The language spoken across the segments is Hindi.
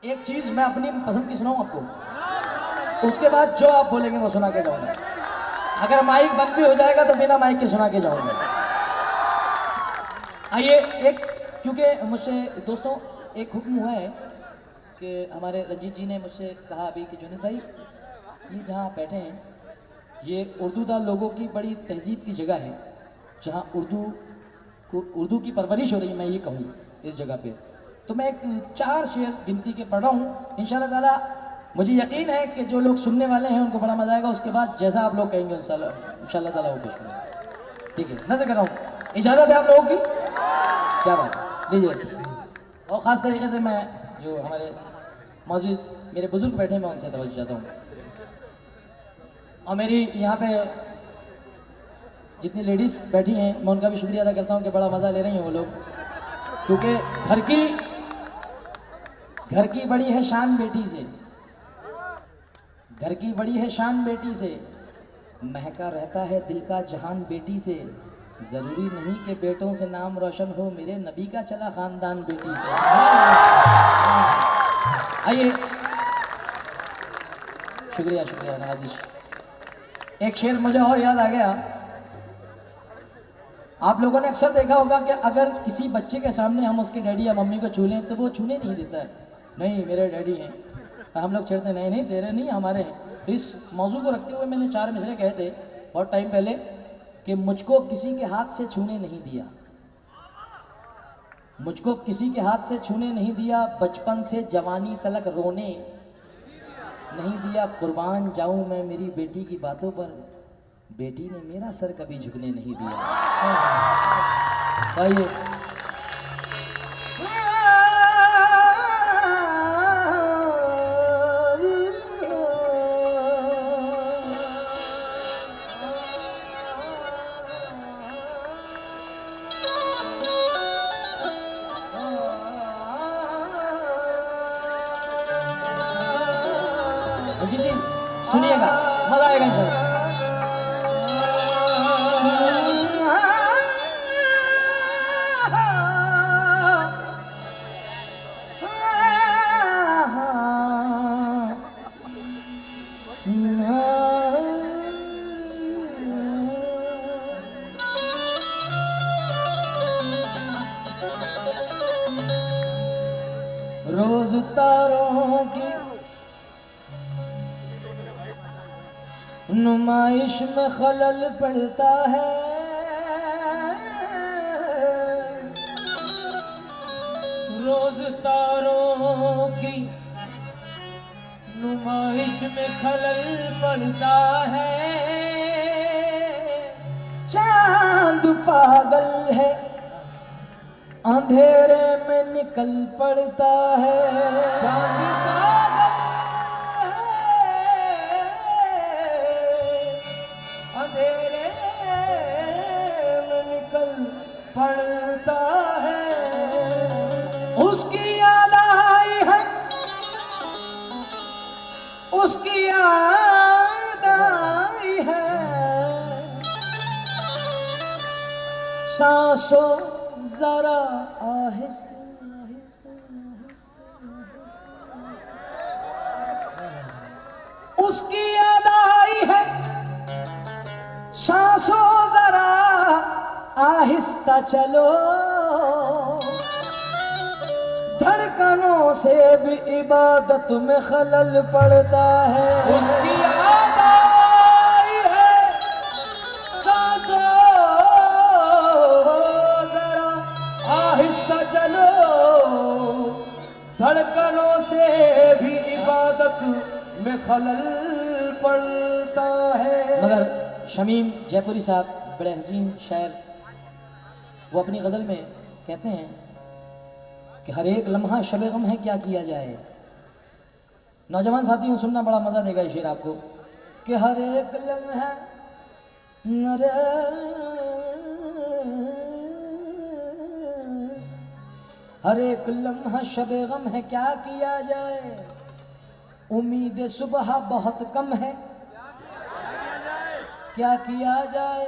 एक चीज मैं अपनी पसंद की सुनाऊं आपको, उसके बाद जो आप बोलेंगे वो सुना के जाऊंगा। अगर माइक बंद भी हो जाएगा तो बिना माइक के सुना के जाऊंगा। आइए एक, क्योंकि मुझसे दोस्तों एक हुक्म हुआ है कि हमारे रंजीत जी ने मुझसे कहा अभी कि जुनेद भाई ये जहाँ आप बैठे हैं ये उर्दूदार लोगों की बड़ी तहजीब की जगह है, जहाँ उर्दू की परवरिश हो रही है, मैं ये कहूँ इस जगह पे। तो मैं एक 4 शेर गिनती के पढ़ रहा हूँ, इंशाल्लाह ताला मुझे यकीन है कि जो लोग सुनने वाले हैं उनको बड़ा मजा आएगा। उसके बाद जैसा आप लोग कहेंगे इंशाल्लाह ताला वो कुछ करेंगे। ठीक है, नजर कर रहा हूँ, इजाज़त है आप लोगों की? क्या बात, लीजिए। और ख़ास तरीके से मैं जो हमारे मौजूद मेरे बुजुर्ग बैठे हैं मैं उनसे तवज्जो चाहता हूँ, और मेरी यहाँ पे जितनी लेडीज़ बैठी हैं मैं उनका भी शुक्रिया अदा करता हूँ कि बड़ा मज़ा ले रही हैं वो लोग, क्योंकि घर की बड़ी है शान बेटी से, घर की बड़ी है शान बेटी से, महका रहता है दिल का जहान बेटी से, ज़रूरी नहीं कि बेटों से नाम रोशन हो, मेरे नबी का चला ख़ानदान बेटी से। आइए, शुक्रिया शुक्रिया नवाजिश। एक शेर मुझे और याद आ गया। आप लोगों ने अक्सर देखा होगा कि अगर किसी बच्चे के सामने हम उसके डैडी या मम्मी को छू लें तो वो छूने नहीं देता है, नहीं मेरे डैडी हैं, और हम लोग छेड़ते नहीं नहीं तेरे नहीं हमारे हैं। तो इस मौजू को रखते हुए मैंने 4 मिसरे कहे थे बहुत टाइम पहले कि मुझको किसी के हाथ से छूने नहीं दिया, मुझको किसी के हाथ से छूने नहीं दिया, बचपन से जवानी तलक रोने नहीं दिया, कुर्बान जाऊं मैं मेरी बेटी की बातों पर, बेटी ने मेरा सर कभी झुकने नहीं दिया। भाई जी जी सुनिएगा, मजा आएगा इंशाल्लाह। रोज तारों की नुमाइश में खलल पड़ता है, रोज तारों की नुमाइश में खलल पड़ता है, चांद पागल है अंधेरे में निकल पड़ता है, चांद पागल अंधेरे में निकल पड़ता है, उसकी याद आई है, उसकी याद आई है, सांसों जरा आहिस्ते उसकी याद आई है, सांसों जरा आहिस्ता चलो, धड़कनों से भी इबादत में खलल पड़ता है, उसकी याद आई है, सांसों जरा आहिस्ता चलो, धड़कनों से भी इबादत में खलल पड़ता है। मगर शमीम जयपुरी साहब बड़े हसीन शायर, वो अपनी गज़ल में कहते हैं कि हर एक लम्हा शब गम है क्या किया जाए। नौजवान साथियों सुनना बड़ा मज़ा देगा ये शेर आपको कि हर एक लम्हा हर एक लम्हा शब गम है क्या किया जाए, उम्मीद सुबह बहुत कम है क्या किया जाए,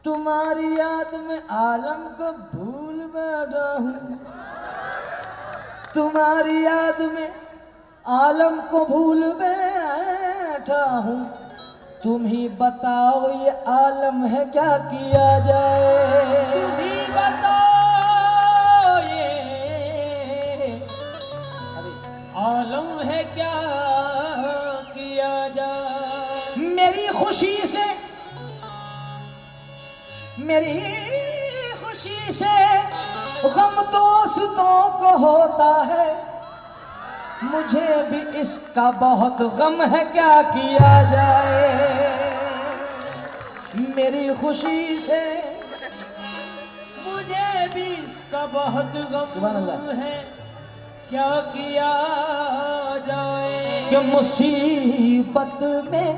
तुम्हारी याद में आलम को भूल बैठा हूँ, तुम्हारी याद में आलम को भूल बैठा हूँ। तुम ही बताओ ये आलम है क्या किया जाए। तुम ही बताओ ये आलम है क्या किया जाए। मेरी खुशी से गम दोस्तों को होता है। मुझे भी इसका बहुत गम है क्या किया जाए। मेरी खुशी से मुझे भी इसका बहुत गम है क्या किया जाए। कि मुसीबत में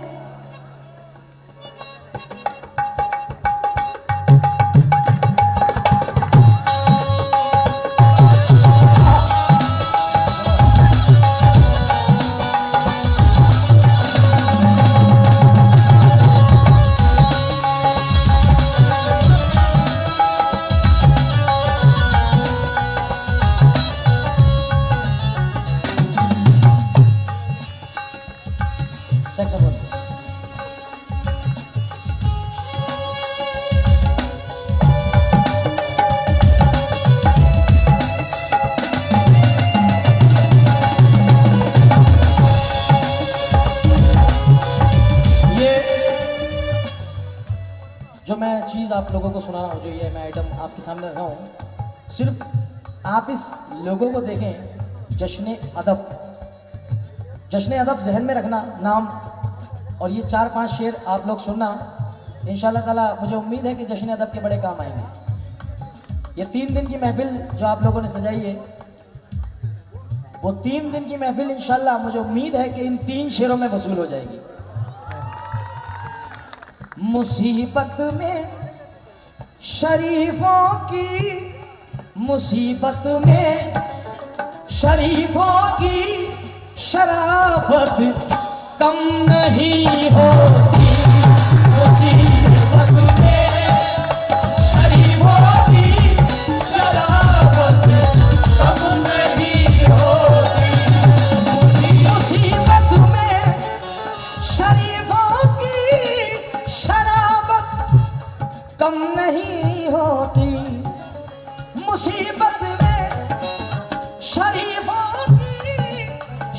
जो मैं चीज़ आप लोगों को सुना रहा हूँ, जो ये मैं आइटम आपके सामने रखा हूँ, सिर्फ आप इस लोगों को देखें। जश्न अदब जहन में रखना नाम, और ये 4-5 शेर आप लोग सुनना। इंशाल्लाह ताला मुझे उम्मीद है कि जश्न अदब के बड़े काम आएंगे। ये 3 दिन की महफिल जो आप लोगों ने सजाई है, वो 3 दिन की महफिल इंशाल्लाह मुझे उम्मीद है कि इन 3 शेरों में वसूल हो जाएगी। मुसीबत में शरीफों की, मुसीबत में शरीफों की शराफत कम नहीं होती। मुसीबत में शरीफों की शराफत कम नहीं होती। मुसीबत में शरीफों की शराबत कम नहीं होती। मुसीबत में शरीफों की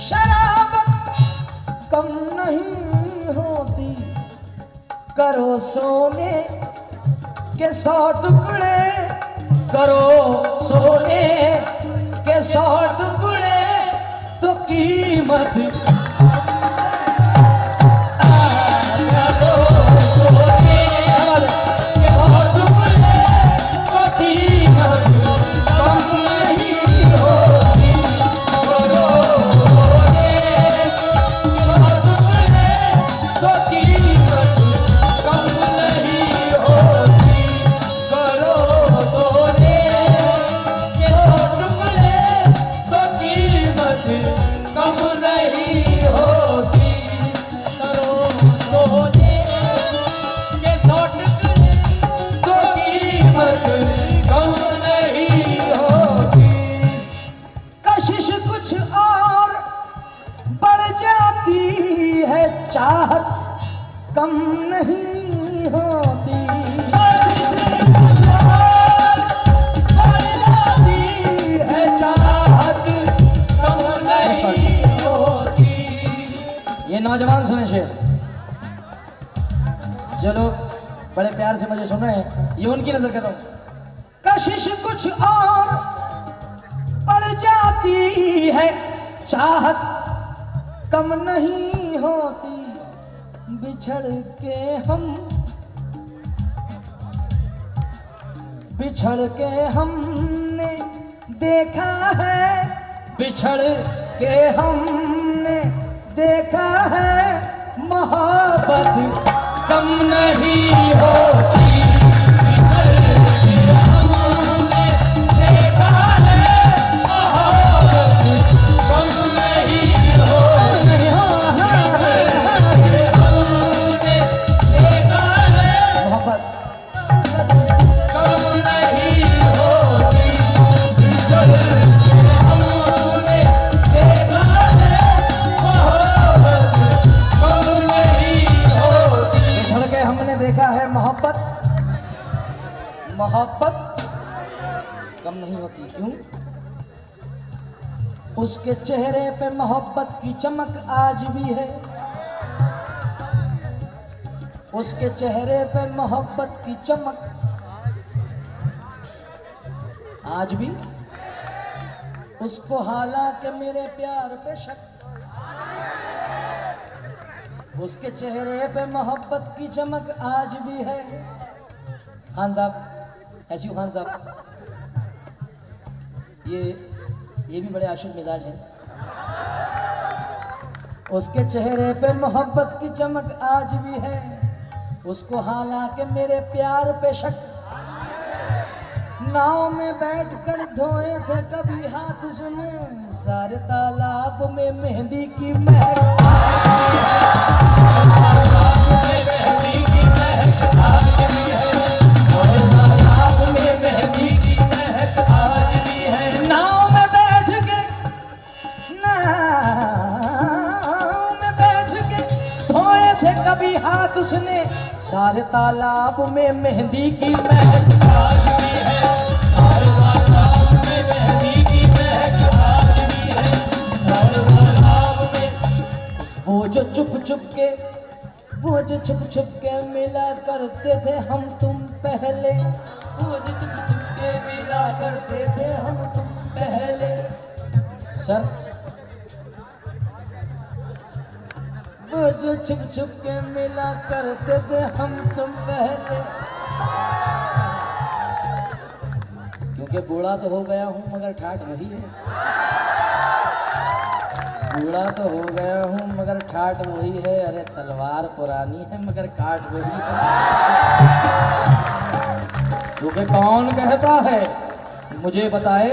शराबत कम नहीं होती। करो सोने के 100 टुकड़े, करो सोने के 100 टुकड़े, तो कीमत चाहत कम नहीं होती। है चाहत कम नहीं होती। ये नौजवान सुने शेर, जो लोग बड़े प्यार से मुझे सुन रहे हैं, ये उनकी नजर कर रहा हूं। कशिश कुछ और पड़ जाती है, चाहत कम नहीं होती। बिछड़ के हमने देखा है, बिछड़ के हमने देखा है, मोहब्बत कम नहीं होती। मोहब्बत कम नहीं होती। क्यों? उसके चेहरे पे मोहब्बत की चमक आज भी है, उसके चेहरे पे मोहब्बत की चमक आज भी। उसको हालांकि मेरे प्यार पे शक, उसके चेहरे पे मोहब्बत की चमक आज भी है। खान साहब, एसयू खान साहब, ये भी बड़े आशिक मिजाज हैं। उसके चेहरे पे मोहब्बत की चमक आज भी है, उसको हालांकि मेरे प्यार पे शक। नाव में बैठकर धोए थे कभी हाथ उसने, सारे तालाब में मेहंदी की महक। नाव में बैठ के धोए थे कभी हाथ उसने, सारे तालाब में मेहंदी की महक आज भी है। सारे तालाब में मेहंदी की महक आज भी है। सारे तालाब में वो जो चुप चुप के मिला करते थे हम तुम पहले, वो जो चुप के मिला करते थे हम तुम पहले। सर, वो जो चुप के मिला करते थे हम तुम पहले। क्योंकि बूढ़ा तो हो गया हूं मगर ठाठ वही है, बूढ़ा तो हो गया हूं मगर ठाठ वही है। अरे तलवार पुरानी है मगर काट वही है। क्योंकि कौन कहता है, मुझे बताए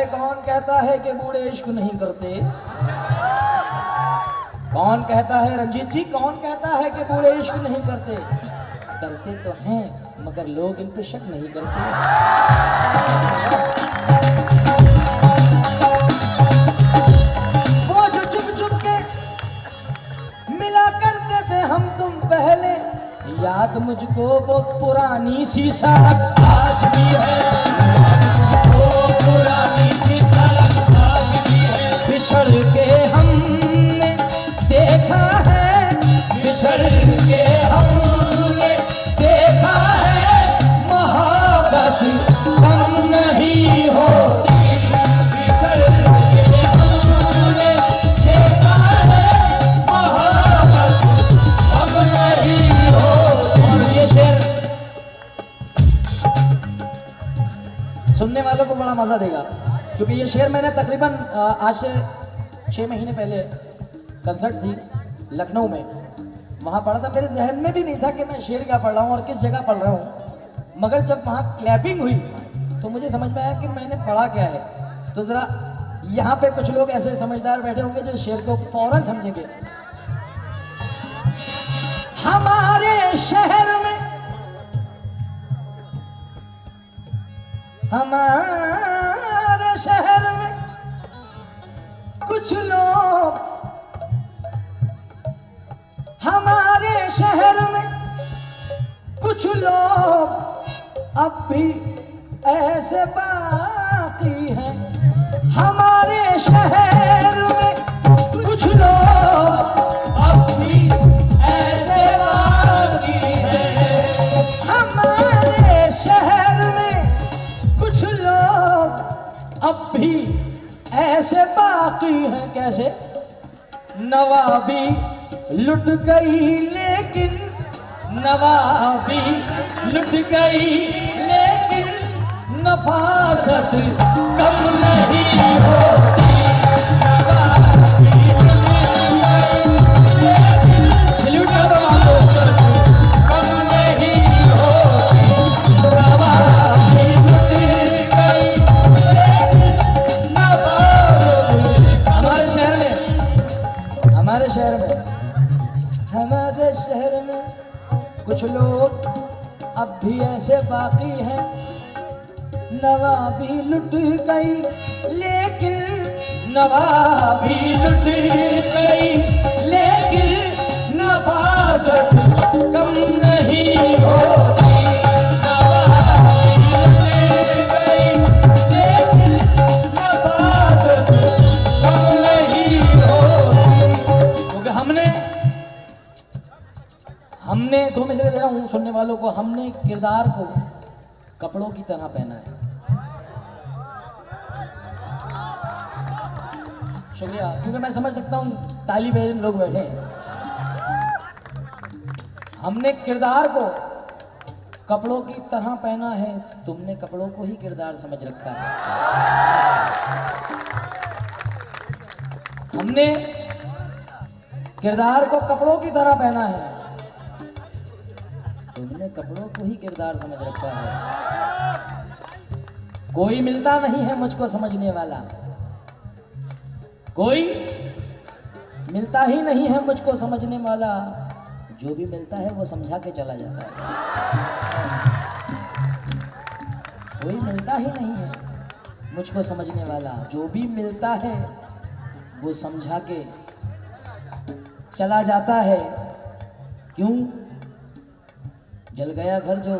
कौन कहता है कि बूढ़े इश्क नहीं करते? कौन कहता है रंजीत जी, कौन कहता है कि बूढ़े इश्क नहीं करते? करते तो हैं मगर लोग इन पर शक नहीं करते। वो जो चुप के मिला करते थे हम तुम पहले, याद मुझको वो पुरानी सी सड़क आज भी है। वो पुरानी सी सड़क आज भी है। बिछड़ के हमने देखा है, बिछड़ के हमने देखा है, मोहब्बत कम नहीं होती। बिछड़ के हमने देखा है, मोहब्बत कम नहीं होती। और ये शेर सुनने वालों को बड़ा मजा देगा, क्योंकि ये शेर मैंने तकरीबन आज से 6 महीने पहले कंसर्ट थी लखनऊ में, वहाँ पढ़ा था। मेरे जहन में भी नहीं था कि मैं शेर क्या पढ़ रहा हूँ और किस जगह पढ़ रहा हूँ, मगर जब वहाँ क्लैपिंग हुई तो मुझे समझ में आया कि मैंने पढ़ा क्या है। तो ज़रा यहाँ पे कुछ लोग ऐसे समझदार बैठे होंगे जो शेर को फौरन समझेंगे। हमारे शहर में, हमारे शहर में कुछ लोग, हमारे शहर में कुछ लोग अब भी ऐसे बाकी हैं। हमारे शहर में कुछ लोग अब भी ऐसे बाकी हैं। हमारे शहर में कुछ लोग अब भी ऐसे बाकी हैं। कैसे? नवाबी लुट गई लेकिन, नवाबी लुट गई लेकिन नफासत कम नहीं होती। नवाबी सल्यूट कर दो मान लो, कम नहीं होती। नवाबी लुट गई लेकिन नफासत। हमारे शहर में, हमारे शहर में कुछ लोग अब भी ऐसे बाकी हैं। नवाबी लुट गई लेकिन, नवाबी लुट गई लेकिन नफासत कम नहीं होती। दो मिसरे दे रहा हूँ सुनने वालों को। हमने किरदार को कपड़ों की तरह पहना है। शुक्रिया, क्योंकि मैं समझ सकता हूँ ताली बजाने लोग बैठे हैं। हमने किरदार को कपड़ों की तरह पहना है, तुमने कपड़ों को ही किरदार समझ रखा है। हमने किरदार को कपड़ों की तरह पहना है, तुमने कपड़ों को ही किरदार समझ रखा है। कोई मिलता नहीं है मुझको समझने वाला, कोई मिलता ही नहीं है मुझको समझने वाला, जो भी मिलता है वो समझा के चला जाता है। कोई मिलता ही नहीं है मुझको समझने वाला, जो भी मिलता है वो समझा के चला जाता है। क्यों? जल गया घर जो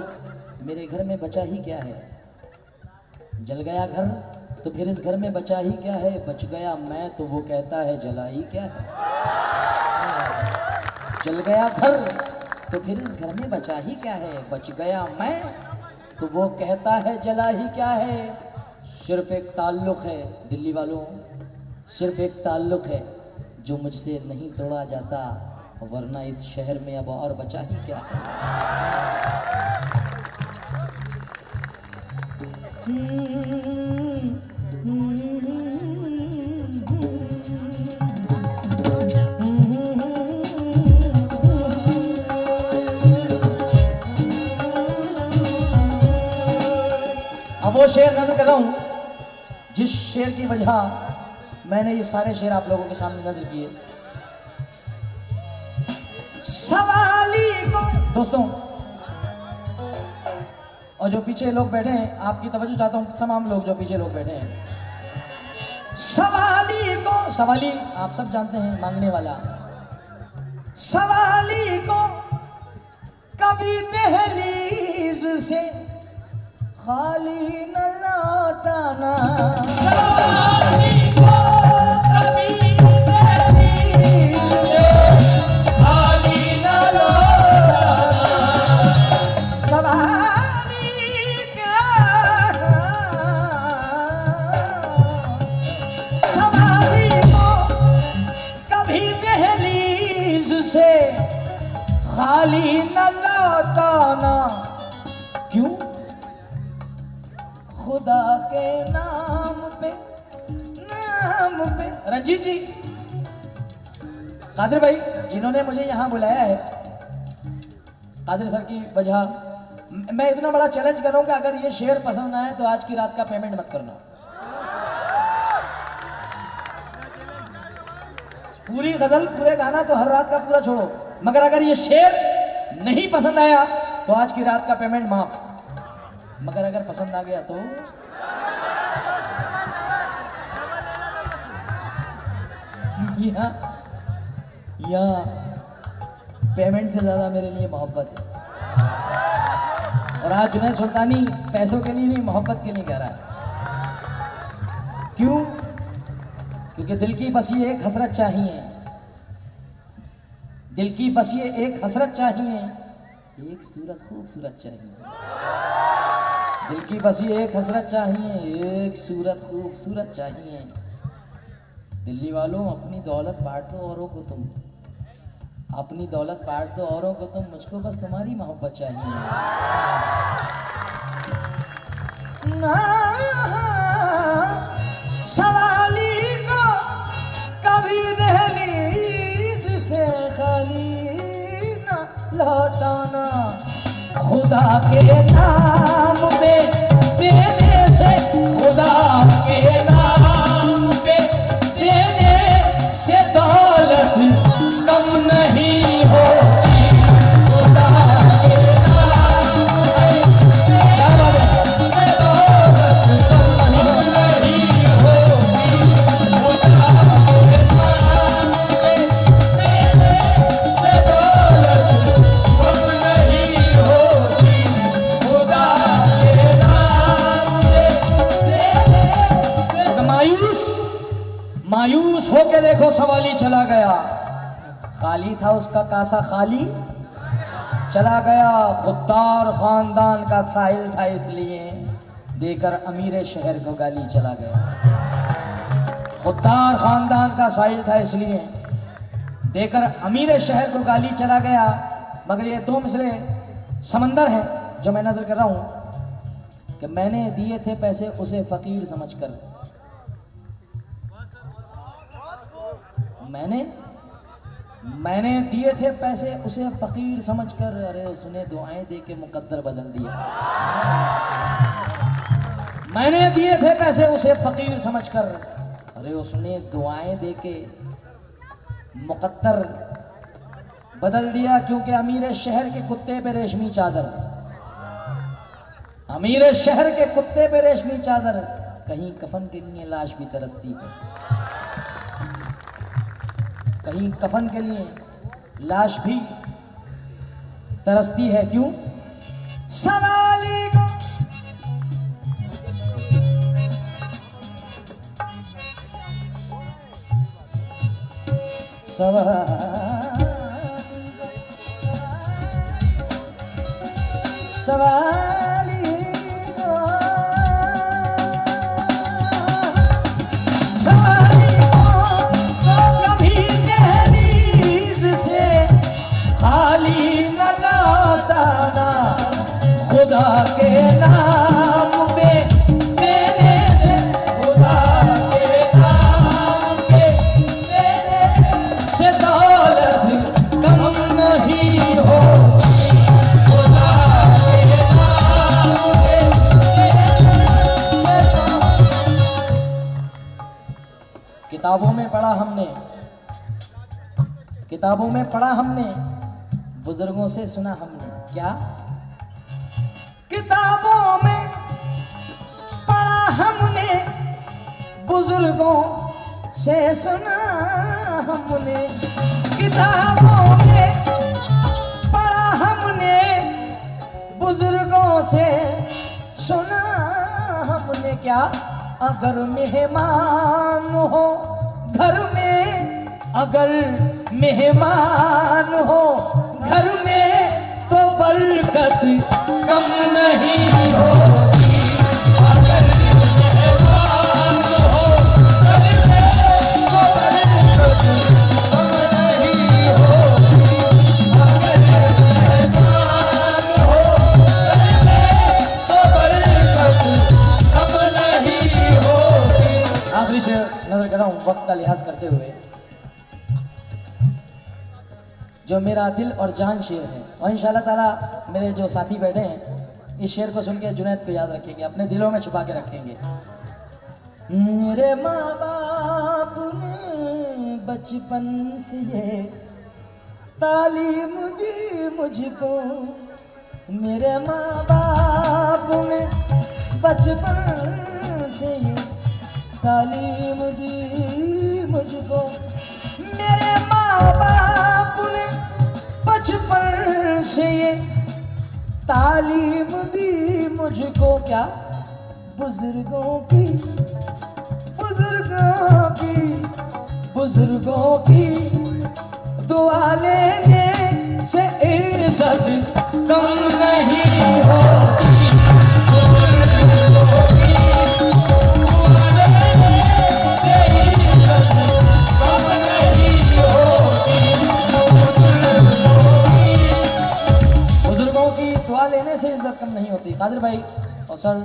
मेरे घर में बचा ही क्या है। जल गया घर तो फिर इस घर में बचा ही क्या है। बच गया मैं तो वो कहता है जला ही क्या है। जल गया घर तो फिर इस घर में बचा ही क्या है। बच गया मैं तो वो कहता है जला ही क्या है। सिर्फ एक ताल्लुक़ है दिल्ली वालों, सिर्फ एक ताल्लुक़ है जो मुझसे नहीं तोड़ा जाता, वरना इस शहर में अब और बचा ही क्या है। अब वो शेर नजर कर रहा हूं जिस शेर की वजह मैंने ये सारे शेर आप लोगों के सामने नजर किए। सवाली को दोस्तों, और जो पीछे लोग बैठे हैं आपकी तवज्जो चाहता हूं, तमाम लोग जो पीछे लोग बैठे हैं। सवाली को, सवाली आप सब जानते हैं मांगने वाला। सवाली को कभी दहलीज से खाली न लौटाना। सवाली को कभी दहलीज से खाली न लौटाना। सवाली को कभी दहलीज से खाली न लौटाना। क्यों? खुदा के नाम पे रंजीत जी, कादिर भाई जिन्होंने मुझे यहाँ बुलाया है, कादिर सर की वजह, मैं इतना बड़ा चैलेंज कर रहा हूँ कि अगर ये शेर पसंद आए तो आज की रात का पेमेंट मत करना। पूरी गजल पूरे गाना तो हर रात का पूरा छोड़ो, मगर अगर ये शेर नहीं पसंद आया तो आज की रात का पेमेंट माफ। मगर अगर पसंद आ गया तो यहाँ पेमेंट से ज्यादा मेरे लिए मोहब्बत है। और आज जुनैद सुल्तानी पैसों के लिए नहीं, मोहब्बत के लिए कह रहा है। क्यों? क्योंकि दिल की बस ये एक हसरत चाहिए, दिल की बस ये एक हसरत चाहिए, एक सूरत खूबसूरत चाहिए। दिल की बस ये एक हसरत चाहिए, एक सूरत खूबसूरत चाहिए। दिल्ली वालों अपनी दौलत बांट दो औरों को तुम, अपनी दौलत बांट दो औरों को तुम, मुझको बस तुम्हारी मोहब्बत चाहिए। सवाली को कभी दहलीज से खाली न लौटाना। खुदा के नाम पे देने से, खुदा के नाम पे देने से दौलत कम नहीं होती। खुदा के नाम पे दौलत कम नहीं होती। खुदा के नाम पे देने से दौलत कम नहीं होती। खुदा के नाम पे देने से। मायूस होके देखो सवाली चला गया, खाली था उसका कासा खाली, चला गया खुद्दार खानदान का साहिल था, इसलिए देकर अमीर शहर को गाली चला गया। खुद्दार खानदान का साहिल था, इसलिए देकर अमीर शहर को गाली चला गया। मगर ये दो मिसरे समंदर हैं जो मैं नजर कर रहा हूं कि मैंने दिए थे पैसे उसे फकीर समझकर, मैंने दिए थे पैसे उसे फकीर समझकर, अरे उसने दुआएं दे के मुकद्दर बदल दिया। मैंने दिए थे पैसे उसे फकीर समझकर, अरे उसने दुआएं दे के मुकद्दर बदल दिया। क्योंकि अमीर शहर के कुत्ते पे रेशमी चादर, अमीर शहर के कुत्ते पे रेशमी चादर, कहीं कफन के लिए लाश भी तरसती है, कहीं कफन के लिए लाश भी तरसती है। क्यों? सवाली को सवाली को कभी दहलीज से खाली न लौटाना, खुदा के नाम पे देने से, खुदा के नाम पे देने से दौलत कम नहीं हो, खुदा के नाम पे किताबों में पढ़ा हमने, किताबों में पढ़ा हमने, बुजुर्गों से सुना हमने। क्या? किताबों में पढ़ा हमने, बुजुर्गों से सुना हमने। किताबों में पढ़ा हमने, बुजुर्गों से सुना हमने। क्या? अगर मेहमान हो घर में, अगर मेहमान हो घर में, तो बरकत कम नहीं होती। अगर मेहमान हो घर में, तो बरकत कम नहीं होती। अगर मेहमान हो घर में, तो बरकत कम नहीं होती। आखिरी शेर नजर कर रहा हूं वक्त का लिहाज करते हुए, जो मेरा दिल और जान शेर है। और इंशाल्लाह ताला मेरे जो साथी बैठे हैं इस शेर को सुन के जुनैद को याद रखेंगे, अपने दिलों में छुपा के रखेंगे। मेरे माँ बाप ने बचपन से ये तालीम दी मुझको, मेरे माँ बाप ने बचपन से ये तालीम दी मुझको, मेरे माँ बाप ने बचपन से ये तालीम दी मुझको। क्या? बुजुर्गों की, बुजुर्गों की, बुजुर्गों की दुआ लेने से इज्जत कम नहीं होती। बुजुर्गों की दुआ लेने से इज्जत कम नहीं होती। बुजुर्गों की दुआ लेने से इज्जत कम नहीं होती। कादिर भाई और सर,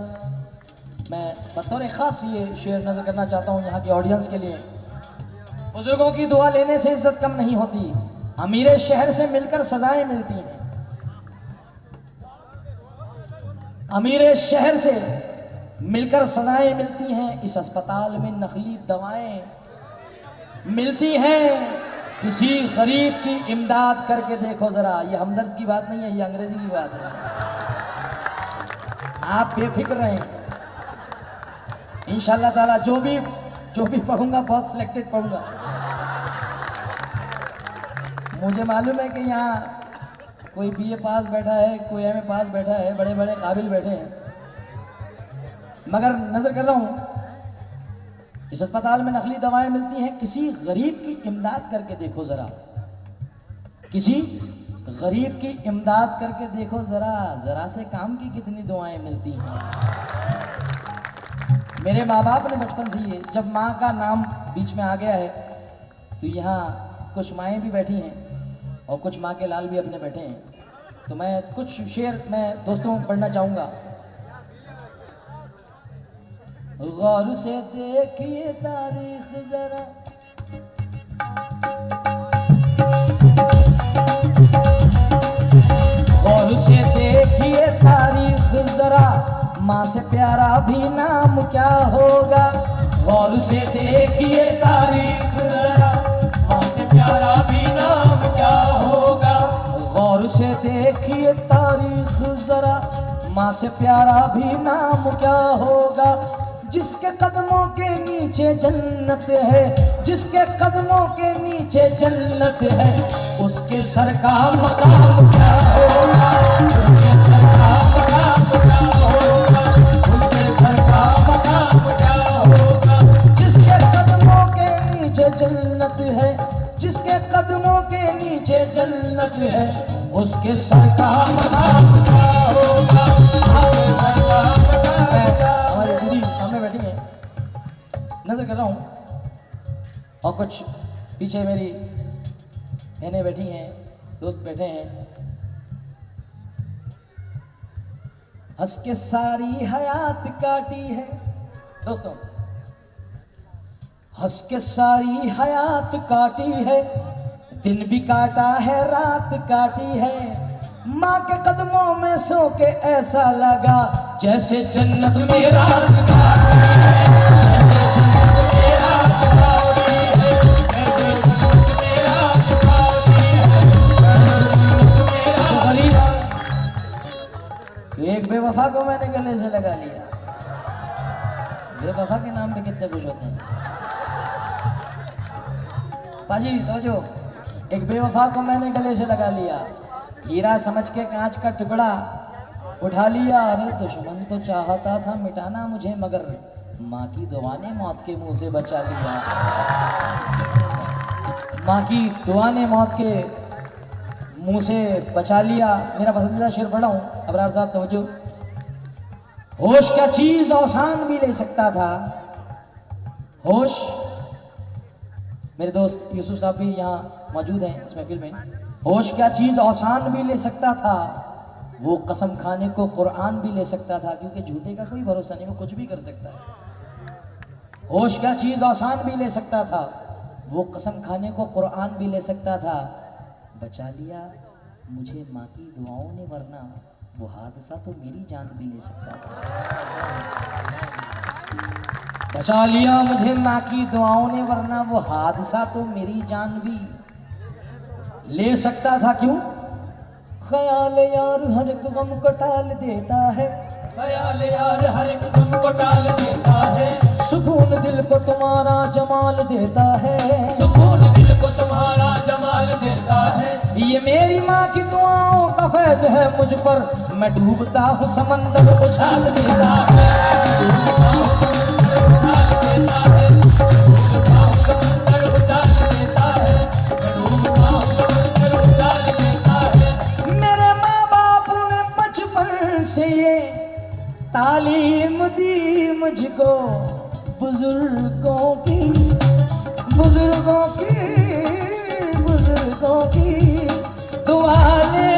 मैं बतौर खास ये शेर नजर करना चाहता हूँ यहाँ की ऑडियंस के लिए। बुजुर्गों की दुआ लेने से इज्जत कम नहीं होती, अमीर शहर से मिलकर सजाएं मिलती हैं। अमीर शहर से मिलकर सजाएं मिलती हैं, इस अस्पताल में नकली दवाएं मिलती हैं। किसी गरीब की इमदाद करके देखो जरा, ये हमदर्द की बात नहीं है, ये अंग्रेजी की बात है। आप बेफिक्र रहें, इंशाल्लाह ताला जो भी पढ़ूंगा बहुत सिलेक्टेड पढ़ूंगा। मुझे मालूम है कि यहाँ कोई बीए पास बैठा है, कोई एमए पास बैठा है, बड़े बड़े काबिल बैठे हैं, मगर नजर कर रहा हूँ इस अस्पताल में नकली दवाएं मिलती हैं। किसी गरीब की इमदाद करके देखो जरा, किसी गरीब की इमदाद करके देखो जरा, जरा से काम की कितनी दुआएं मिलती हैं। मेरे माँ बाप ने बचपन से ही, जब माँ का नाम बीच में आ गया है तो यहाँ कुछ माएँ भी बैठी हैं और कुछ माँ के लाल भी अपने बैठे हैं, तो मैं कुछ शेर मैं दोस्तों पढ़ना चाहूँगा। गौर से देखिए तारीख जरा, गौर से देखिए तारीख जरा, माँ से प्यारा भी नाम क्या होगा। गौर से देखिए तारीख जरा, माँ से प्यारा भी नाम क्या होगा। गौर से देखिए तारीख जरा, माँ से प्यारा भी नाम क्या होगा। जिसके कदमों के नीचे जन्नत है, जिसके कदमों के नीचे जन्नत है, उसके सर का मकाम क्या होगा। उसके सर का मकाम क्या होगा। उसके सर का मकाम क्या होगा। जिसके कदमों के नीचे जन्नत है, जिसके कदमों के नीचे जन्नत है, उसके सर का मकाम क्या होगा। हमारी दीदी सामने बैठी है, नजर कर रहा हूँ, और कुछ पीछे मेरी बहनें बैठी हैं, दोस्त बैठे हैं। हंस के सारी हयात काटी है दोस्तों, हंस के सारी हयात काटी है, दिन भी काटा है रात काटी है। माँ के कदमों में सो के ऐसा लगा जैसे जन्नत में रात काटी है, जैसे जन्नत में रात काटी है। एक बेवफा को मैंने गले से लगा लिया। बेवफा के नाम पे कितने खुश होते हैं पाजी। तो जो एक बेवफा को मैंने गले से लगा लिया, हीरा समझ के कांच का टुकड़ा उठा लिया। अरे दुश्मन तो चाहता था मिटाना मुझे, मगर माँ की दुआ ने मौत के मुंह से बचा लिया। माँ की दुआ ने मौत के मुंह से बचा लिया। मेरा पसंदीदा शेर पढ़ा हूँ, अबरार साहब तवज्जो। होश क्या चीज आसान भी ले सकता था, होश। मेरे दोस्त यूसुफ साहब भी यहाँ मौजूद हैं इस महफिल में। होश क्या चीज आसान भी ले सकता था, वो कसम खाने को कुरान भी ले सकता था, क्योंकि झूठे का कोई भरोसा नहीं, वो कुछ भी कर सकता है। होश क्या चीज आसान भी ले सकता था, वो कसम खाने को कुरान भी ले सकता था। बचा लिया मुझे माँ की दुआओं ने, वरना वो हादसा तो मेरी जान भी ले सकता था। बचा लिया मुझे माँ की दुआओं ने, वरना वो हादसा तो मेरी जान भी ले सकता था। क्यों? ख्याल यार हर एक गम को टाल देता है, ख्याल यार हर एक गम को टाल देता है। सुकून दिल को तुम्हारा जमाल देता है, सुकून दिल को तुम्हारा जमाल देता है। ये मेरी माँ की दुआओं का फैज़ है मुझ पर, मैं डूबता हूँ समंदर उछाल देता है, डूबता हूँ समंदर उछाल देता है, डूबता हूँ समंदर उछाल देता है, डूबता हूँ समंदर उछाल देता है। मेरे माँ बाप ने बचपन से ये तालीम दी मुझको, बुजुर्गों की बुजुर्गों की बुजुर्गों की दुआ ले